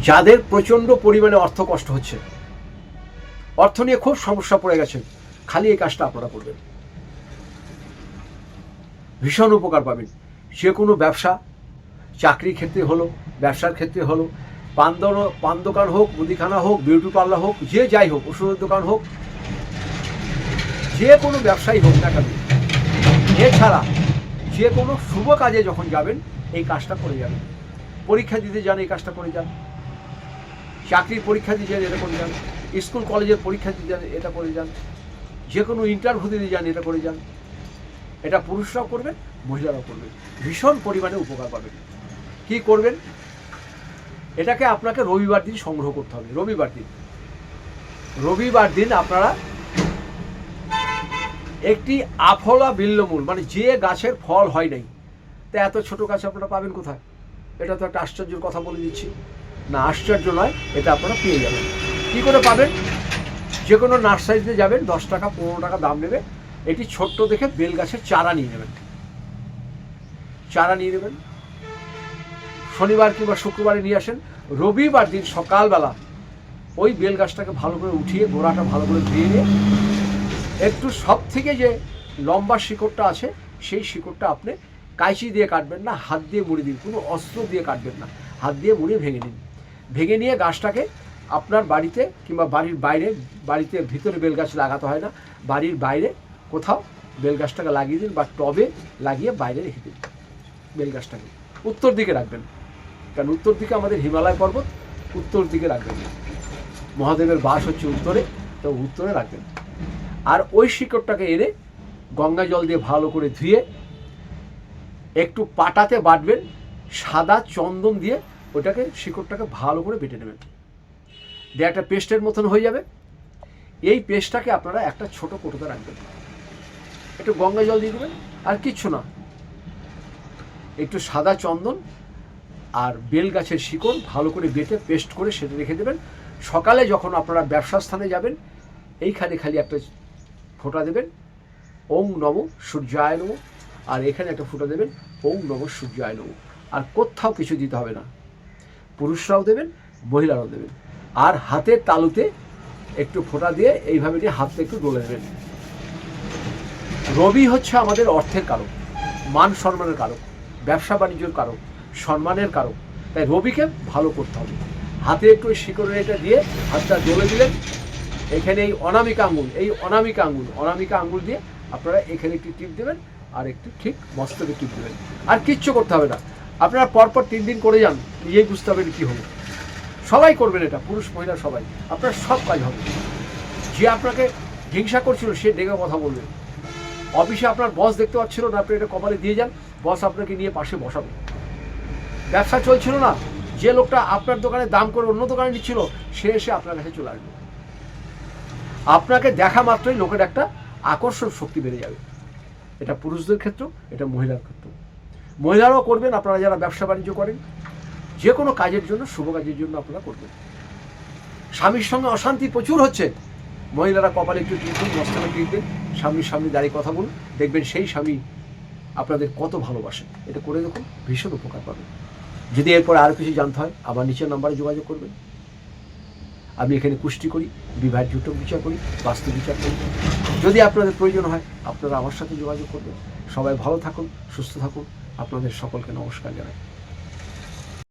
যাদের প্রচণ্ড পরিমাণে অর্থ কষ্ট হচ্ছে, অর্থ নিয়ে খুব সমস্যা পড়ে গেছেন, খালি এই কাজটা আপনারা করবেন, ভীষণ উপকার পাবেন। যে কোনো ব্যবসা, চাকরির ক্ষেত্রে হলো, ব্যবসার ক্ষেত্রে হলো, পান দোকান হোক, মুদিখানা হোক, বিউটি পার্লার হোক, যে যাই হোক, ওষুধের দোকান হোক, যে কোনো ব্যবসায়ী হোক না কেন, এছাড়া যে কোনো শুভ কাজে যখন যাবেন এই কাজটা করে যাবেন। পরীক্ষা দিতে যান এই কাজটা করে যান, চাকরির পরীক্ষা দিতে যান এটা করে যান, স্কুল কলেজের পরীক্ষা দিতে যান এটা করে যান, যে কোনো ইন্টারভিউ দিতে যান এটা করে যান। এটা পুরুষরাও করবেন, মহিলারাও করবেন, ভীষণ পরিমাণে উপকার পাবেন। কি করবেন? এটাকে আপনাকে রবিবার দিন সংগ্রহ করতে হবে। রবিবার দিন আপনারা একটি আফলা বিল্লমূল, মানে যে গাছের ফল হয় নাই, তা এত ছোট গাছ আপনারা পাবেন কোথায়? এটা তো একটা আশ্চর্যের কথা বলে দিচ্ছি না, আশ্চর্য নয়, এটা আপনারা পেয়ে যাবেন। কি করে পাবেন? যে কোনো নার্সারিতে যাবেন, 10 টাকা 15 টাকা দাম নেবে, এটি ছোট্ট দেখে বেল গাছের চারা নিয়ে নেবেন। শনিবার কিংবা শুক্রবারে নিয়ে আসেন। রবিবার দিন সকালবেলা ওই বেল গাছটাকে ভালো করে উঠিয়ে, গোড়াটা ভালো করে ধুয়ে নিয়ে, একটু সব থেকে যে লম্বা শিকড়টা আছে সেই শিকড়টা আপনি কাঁচি দিয়ে কাটবেন না, হাত দিয়ে মুড়ে দিন, কোনো অস্ত্র দিয়ে কাটবেন না, হাত দিয়ে মুড়ে ভেঙে নিন। ভেঙে নিয়ে গাছটাকে আপনার বাড়িতে কিংবা বাড়ির বাইরে, বাড়িতে ভিতরে বেল গাছ লাগাতে হয় না, বাড়ির বাইরে কোথাও বেল গাছটাকে লাগিয়ে দিন বা টবে লাগিয়ে বাইরে রেখে দিন। বেল গাছটাকে উত্তর দিকে রাখবেন, কারণ উত্তর দিকে আমাদের হিমালয় পর্বত, উত্তর দিকে রাখবেন। মহাদেবের বাস হচ্ছে উত্তরে, তো উত্তরে রাখবেন। আর ওই শিকড়টাকে এনে গঙ্গা জল দিয়ে ভালো করে ধুয়ে একটু পাটাতে বাটবেন, সাদা চন্দন দিয়ে ওটাকে, শিকড়টাকে ভালো করে বেটে নেবেন, দিয়ে একটা পেস্টের মতন হয়ে যাবে। এই পেস্টটাকে আপনারা একটা ছোট কৌটোতে রাখবেন, একটু গঙ্গা জল দিয়ে দেবেন, আর কিচ্ছু না, একটু সাদা চন্দন আর বেল গাছের শিকড় ভালো করে বেটে পেস্ট করে সেটা রেখে দেবেন। সকালে যখন আপনারা ব্যবসা স্থানে যাবেন, এইখানে খালি একটা ফোঁটা দেবেন, ওং নম সূর্যায় নমঃ, আর এখানে একটা ফোঁটা দেবেন, ওং নম সূর্যায় নমঃ। আর কোথাও কিছু দিতে হবে না, পুরুষরাও দেবেন, মহিলারাও দেবেন। আর হাতের তালুতে একটু ফোঁটা দিয়ে এইভাবে নিয়ে হাতটা একটু ডলে দেবেন। রবি হচ্ছে আমাদের অর্থের কারক, মান সম্মানের কারক, ব্যবসা বাণিজ্যের কারক, সম্মানের কারক। তাই রবিকে ভালো করতে হবে। হাতে একটু শিকড়ের এটা দিয়ে হাতটা ডলে দিলেন, এখানে এই অনামিকা আঙ্গুল দিয়ে আপনারা এখানে একটু টিপ দেবেন, আর একটু ঠিক মস্তকে টিপ দেবেন। আর কিচ্ছু করতে হবে না, আপনারা পরপর 3 দিন করে যান, নিজেই বুঝতে পারবেন কী হবে। সবাই করবেন এটা, পুরুষ মহিলা সবাই, আপনার সব কাজ হবে। যে আপনাকে হিংসা করছিল সে ডেকে কথা বলবে। অফিসে আপনার বস দেখতে পাচ্ছিল না, আপনি এটা কপালে দিয়ে যান, বস আপনাকে নিয়ে পাশে বসাবে। ব্যবসা চলছিল না, যে লোকটা আপনার দোকানে দাম করে অন্য দোকানে নিচ্ছিল, সে এসে আপনার কাছে চলে আসবে। আপনাকে দেখা মাত্রই লোকের একটা আকর্ষণ শক্তি বেড়ে যাবে। এটা পুরুষদের ক্ষেত্র, এটা মহিলার ক্ষেত্র। মহিলারাও করবেন, আপনারা যারা ব্যবসা বাণিজ্য করেন, যে কোনো কাজের জন্য, শুভ কাজের জন্য আপনারা করবেন। স্বামীর সঙ্গে অশান্তি প্রচুর হচ্ছে, মহিলারা কপালে একটু টিপবেন, মস্তকে টিপবেন, স্বামীর সামনে দাঁড়িয়ে কথা বলুন, দেখবেন সেই স্বামী আপনাদের কত ভালোবাসে। এটা করে দেখুন, ভীষণ উপকার পাবেন। যদি এরপরে আরও কিছু জানতে হয়, আবার নিচের নাম্বারে যোগাযোগ করবেন। আমি এখানে কুষ্টি করি, বিবাহের জুটক বিচার করি, বাস্তু বিচার করি। যদি আপনাদের প্রয়োজন হয় আপনারা আমার সাথে যোগাযোগ করবেন। সবাই ভালো থাকুন, সুস্থ থাকুন। আপনাদের সকলকে নমস্কার জানাই।